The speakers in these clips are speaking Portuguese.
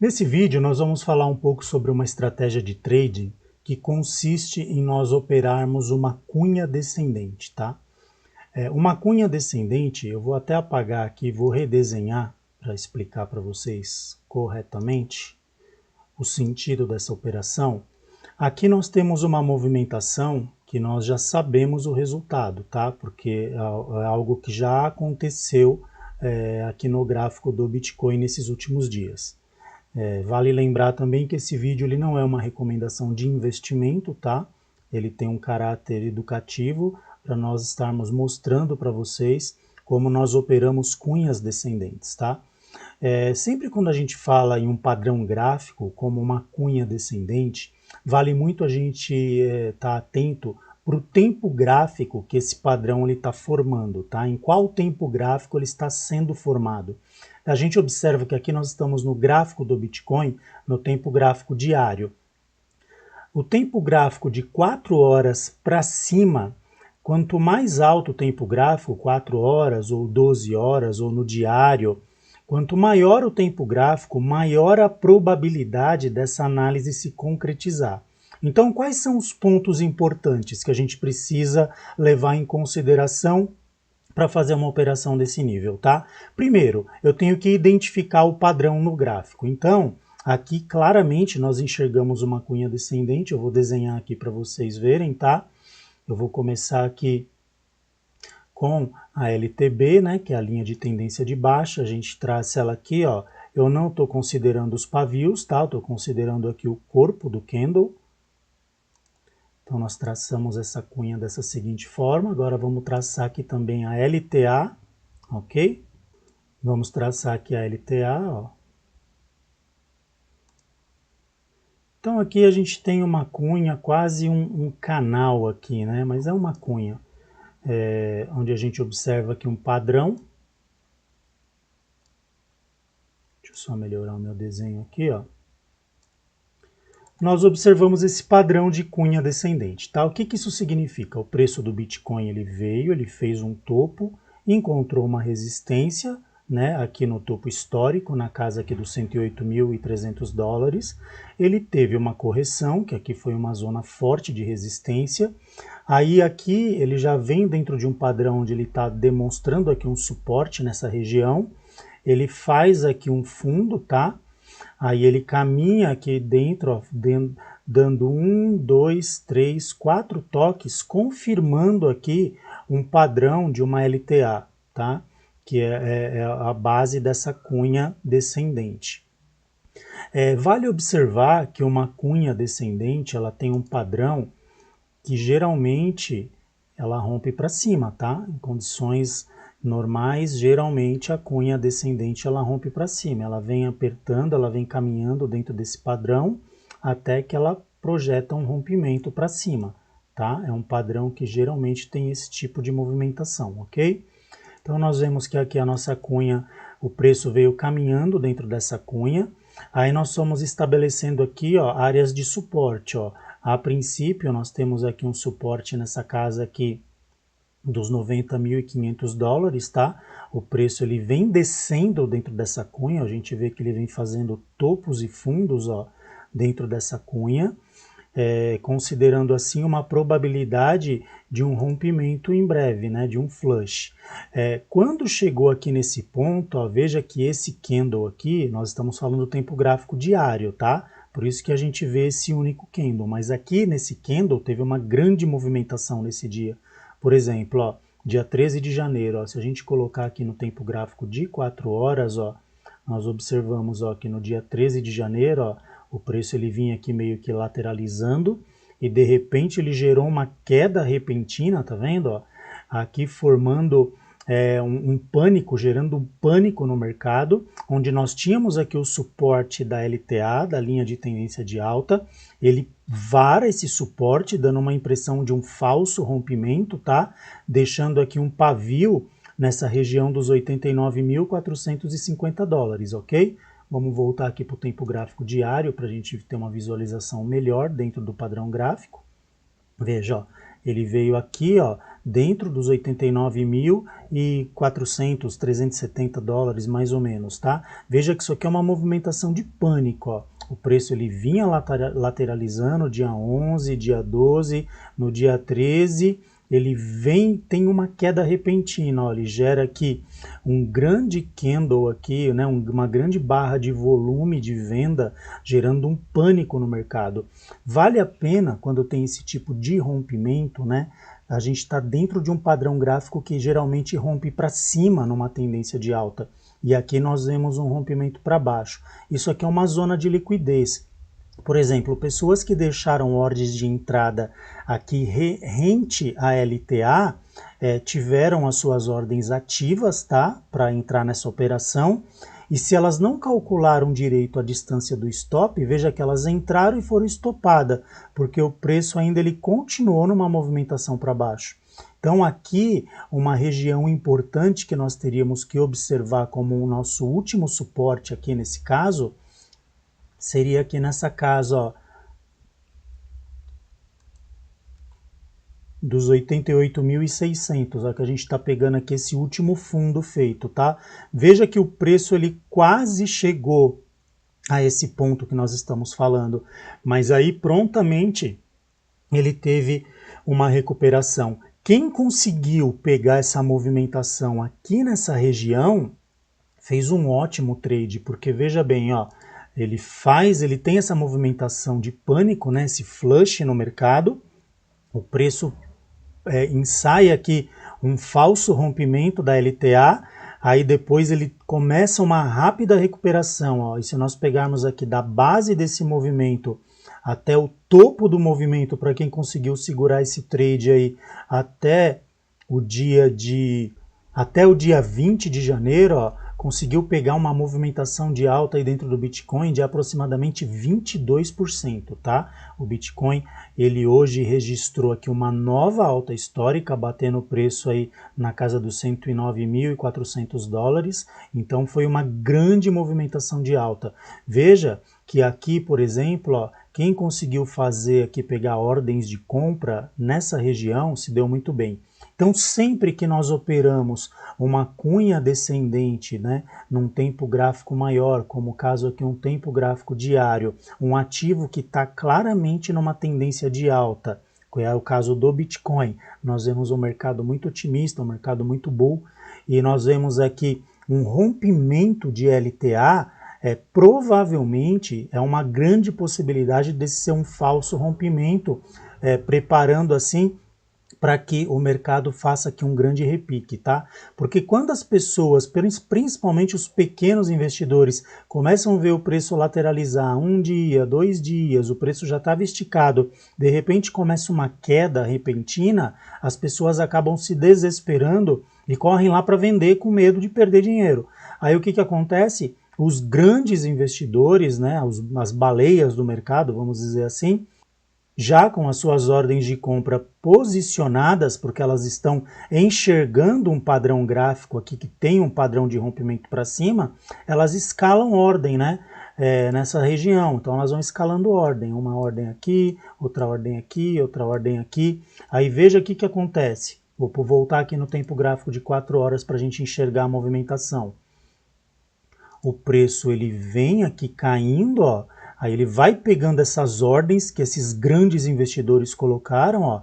Nesse vídeo nós vamos falar um pouco sobre uma estratégia de trading que consiste em nós operarmos uma cunha descendente, tá? Uma cunha descendente, eu vou até apagar aqui, vou redesenhar para explicar para vocês corretamente o sentido dessa operação. Aqui nós temos uma movimentação que nós já sabemos o resultado, tá? Porque é algo que já aconteceu aqui no gráfico do Bitcoin nesses últimos dias. Vale lembrar também que esse vídeo ele não é uma recomendação de investimento, tá? Ele tem um caráter educativo para nós estarmos mostrando para vocês como nós operamos cunhas descendentes, tá? Sempre quando a gente fala em um padrão gráfico, como uma cunha descendente, vale muito a gente estar atento para o tempo gráfico que esse padrão está formando, tá? Em qual tempo gráfico ele está sendo formado. A gente observa que aqui nós estamos no gráfico do Bitcoin, no tempo gráfico diário. O tempo gráfico de 4 horas para cima, quanto mais alto o tempo gráfico, 4 horas ou 12 horas ou no diário, quanto maior o tempo gráfico, maior a probabilidade dessa análise se concretizar. Então, quais são os pontos importantes que a gente precisa levar em consideração para fazer uma operação desse nível, tá? Primeiro, eu tenho que identificar o padrão no gráfico. Então, aqui claramente nós enxergamos uma cunha descendente, eu vou desenhar aqui para vocês verem, tá? Eu vou começar aqui com a LTB, né, que é a linha de tendência de baixa, a gente traça ela aqui, ó. Eu não estou considerando os pavios, tá? Estou considerando aqui o corpo do candle. Então nós traçamos essa cunha dessa seguinte forma, agora vamos traçar aqui também a LTA, ok? Vamos traçar aqui a LTA, ó. Então aqui a gente tem uma cunha, quase um canal aqui, né? Mas é uma cunha, onde a gente observa aqui um padrão. Deixa eu só melhorar o meu desenho aqui, ó. Nós observamos esse padrão de cunha descendente, tá? O que isso significa? O preço do Bitcoin ele veio, ele fez um topo, encontrou uma resistência, né, aqui no topo histórico, na casa aqui dos 108.300 dólares. Ele teve uma correção, que aqui foi uma zona forte de resistência. Aí aqui ele já vem dentro de um padrão onde ele está demonstrando aqui um suporte nessa região. Ele faz aqui um fundo, tá? Aí ele caminha aqui dentro, ó, dando 1, 2, 3, 4 toques, confirmando aqui um padrão de uma LTA, tá? Que é a base dessa cunha descendente. Vale observar que uma cunha descendente ela tem um padrão que geralmente ela rompe para cima, tá? Em condições normais, geralmente a cunha descendente ela rompe para cima, ela vem apertando, ela vem caminhando dentro desse padrão até que ela projeta um rompimento para cima, tá? É um padrão que geralmente tem esse tipo de movimentação, ok? Então nós vemos que aqui a nossa cunha, o preço veio caminhando dentro dessa cunha, aí nós fomos estabelecendo aqui, ó, áreas de suporte, ó. A princípio nós temos aqui um suporte nessa casa aqui dos 90.500 dólares, tá? O preço ele vem descendo dentro dessa cunha, a gente vê que ele vem fazendo topos e fundos, ó, dentro dessa cunha, considerando assim uma probabilidade de um rompimento em breve, né, de um flush. Quando chegou aqui nesse ponto, ó, veja que esse candle aqui, nós estamos falando do tempo gráfico diário, tá? Por isso que a gente vê esse único candle, mas aqui nesse candle teve uma grande movimentação nesse dia. Por exemplo, ó, dia 13 de janeiro, ó, se a gente colocar aqui no tempo gráfico de 4 horas, ó, nós observamos ó, que no dia 13 de janeiro, ó, o preço ele vinha aqui meio que lateralizando e de repente ele gerou uma queda repentina, tá vendo? Ó? Aqui formando um pânico, gerando um pânico no mercado, onde nós tínhamos aqui o suporte da LTA, da linha de tendência de alta, ele vara esse suporte, dando uma impressão de um falso rompimento, tá? Deixando aqui um pavio nessa região dos 89.450 dólares, ok? Vamos voltar aqui para o tempo gráfico diário para a gente ter uma visualização melhor dentro do padrão gráfico. Veja, ó, ele veio aqui, ó, dentro dos 89.400, 370 dólares mais ou menos, tá? Veja que isso aqui é uma movimentação de pânico, ó. O preço ele vinha lateralizando dia 11, dia 12, no dia 13, ele tem uma queda repentina, ó, ele gera aqui um grande candle aqui, né, uma grande barra de volume de venda, gerando um pânico no mercado. Vale a pena, quando tem esse tipo de rompimento, né, a gente está dentro de um padrão gráfico que geralmente rompe para cima numa tendência de alta. E aqui nós vemos um rompimento para baixo. Isso aqui é uma zona de liquidez. Por exemplo, pessoas que deixaram ordens de entrada aqui rente a LTA, tiveram as suas ordens ativas, tá? Para entrar nessa operação. E se elas não calcularam direito a distância do stop, veja que elas entraram e foram estopadas, porque o preço ainda ele continuou numa movimentação para baixo. Então aqui, uma região importante que nós teríamos que observar como o nosso último suporte aqui nesse caso, seria aqui nessa casa, ó, dos 88.600, ó, que a gente está pegando aqui esse último fundo feito, tá? Veja que o preço ele quase chegou a esse ponto que nós estamos falando, mas aí prontamente ele teve uma recuperação. Quem conseguiu pegar essa movimentação aqui nessa região fez um ótimo trade, porque veja bem, ó, ele tem essa movimentação de pânico, né, esse flush no mercado, o preço ensaia aqui um falso rompimento da LTA, aí depois ele começa uma rápida recuperação, ó, e se nós pegarmos aqui da base desse movimento até o topo do movimento, para quem conseguiu segurar esse trade aí até o dia 20 de janeiro, ó, conseguiu pegar uma movimentação de alta aí dentro do Bitcoin de aproximadamente 22%, tá? O Bitcoin, ele hoje registrou aqui uma nova alta histórica, batendo o preço aí na casa dos 109.400 dólares, então foi uma grande movimentação de alta. Veja que aqui, por exemplo, ó, quem conseguiu fazer aqui, pegar ordens de compra nessa região, se deu muito bem. Então, sempre que nós operamos uma cunha descendente, né, num tempo gráfico maior, como o caso aqui, um tempo gráfico diário, um ativo que está claramente numa tendência de alta, que é o caso do Bitcoin, nós vemos um mercado muito otimista, um mercado muito bull, e nós vemos aqui um rompimento de LTA, provavelmente é uma grande possibilidade desse ser um falso rompimento, preparando assim para que o mercado faça aqui um grande repique, tá? Porque quando as pessoas, principalmente os pequenos investidores, começam a ver o preço lateralizar um dia, 2 dias, o preço já estava esticado, de repente começa uma queda repentina, as pessoas acabam se desesperando e correm lá para vender com medo de perder dinheiro. Aí o que acontece? Os grandes investidores, né, as baleias do mercado, vamos dizer assim, já com as suas ordens de compra posicionadas, porque elas estão enxergando um padrão gráfico aqui que tem um padrão de rompimento para cima, elas escalam ordem, né, nessa região. Então elas vão escalando ordem, uma ordem aqui, outra ordem aqui, outra ordem aqui. Aí veja o que acontece. Vou voltar aqui no tempo gráfico de 4 horas para a gente enxergar a movimentação. O preço ele vem aqui caindo, ó. Aí ele vai pegando essas ordens que esses grandes investidores colocaram, ó,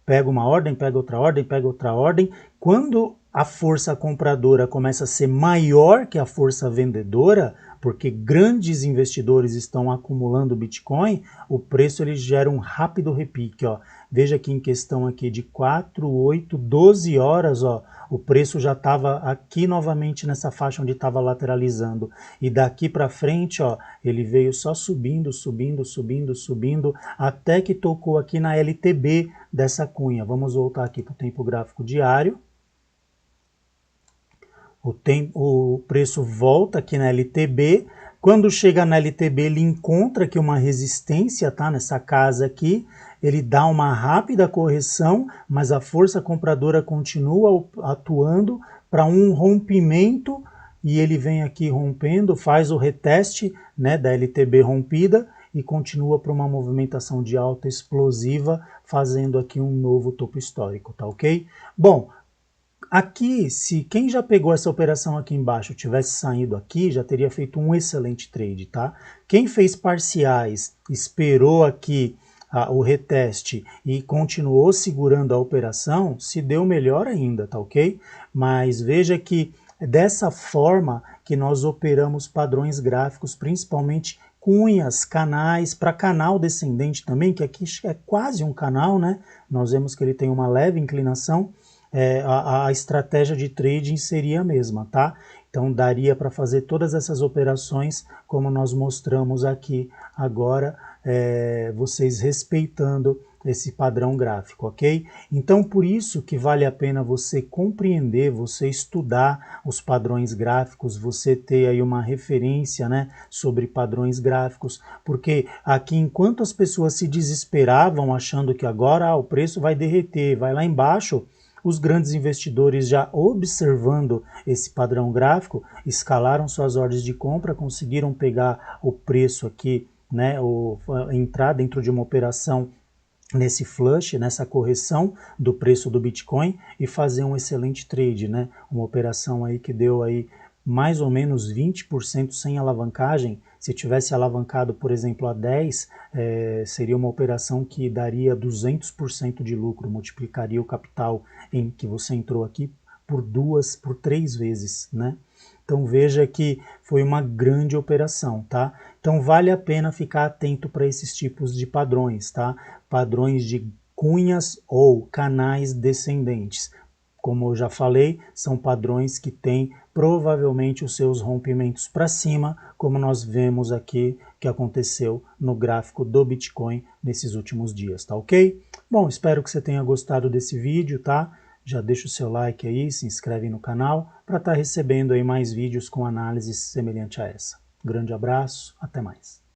pega uma ordem, pega outra ordem, pega outra ordem. Quando a força compradora começa a ser maior que a força vendedora, porque grandes investidores estão acumulando Bitcoin, o preço ele gera um rápido repique, ó. Veja que em questão aqui de 4, 8, 12 horas, ó, o preço já estava aqui novamente nessa faixa onde estava lateralizando. E daqui para frente, ó, ele veio só subindo, subindo, subindo, subindo, até que tocou aqui na LTB dessa cunha. Vamos voltar aqui para o tempo gráfico diário. O preço volta aqui na LTB. Quando chega na LTB, ele encontra aqui uma resistência, tá? Nessa casa aqui. Ele dá uma rápida correção, mas a força compradora continua atuando para um rompimento, e ele vem aqui rompendo, faz o reteste, né, da LTB rompida, e continua para uma movimentação de alta explosiva, fazendo aqui um novo topo histórico, tá ok? Bom, aqui, se quem já pegou essa operação aqui embaixo tivesse saído aqui, já teria feito um excelente trade, tá? Quem fez parciais, esperou aqui o reteste e continuou segurando a operação, se deu melhor ainda, tá ok? Mas veja que é dessa forma que nós operamos padrões gráficos, principalmente cunhas, canais, para canal descendente também, que aqui é quase um canal, né? Nós vemos que ele tem uma leve inclinação, a estratégia de trading seria a mesma, tá? Então daria para fazer todas essas operações como nós mostramos aqui agora, vocês respeitando esse padrão gráfico, ok? Então por isso que vale a pena você compreender, você estudar os padrões gráficos, você ter aí uma referência, né, sobre padrões gráficos, porque aqui enquanto as pessoas se desesperavam achando que agora o preço vai derreter, vai lá embaixo, os grandes investidores, já observando esse padrão gráfico, escalaram suas ordens de compra, conseguiram pegar o preço aqui, né, entrar dentro de uma operação nesse flush, nessa correção do preço do Bitcoin e fazer um excelente trade, né? Uma operação aí que deu aí mais ou menos 20% sem alavancagem. Se tivesse alavancado, por exemplo, a 10, seria uma operação que daria 200% de lucro, multiplicaria o capital em que você entrou aqui por 3 vezes, né? Então veja que foi uma grande operação, tá? Então vale a pena ficar atento para esses tipos de padrões, tá? Padrões de cunhas ou canais descendentes. Como eu já falei, são padrões que têm provavelmente os seus rompimentos para cima, como nós vemos aqui que aconteceu no gráfico do Bitcoin nesses últimos dias, tá ok? Bom, espero que você tenha gostado desse vídeo, tá? Já deixa o seu like aí, se inscreve no canal para estar recebendo aí mais vídeos com análises semelhante a essa. Grande abraço, até mais.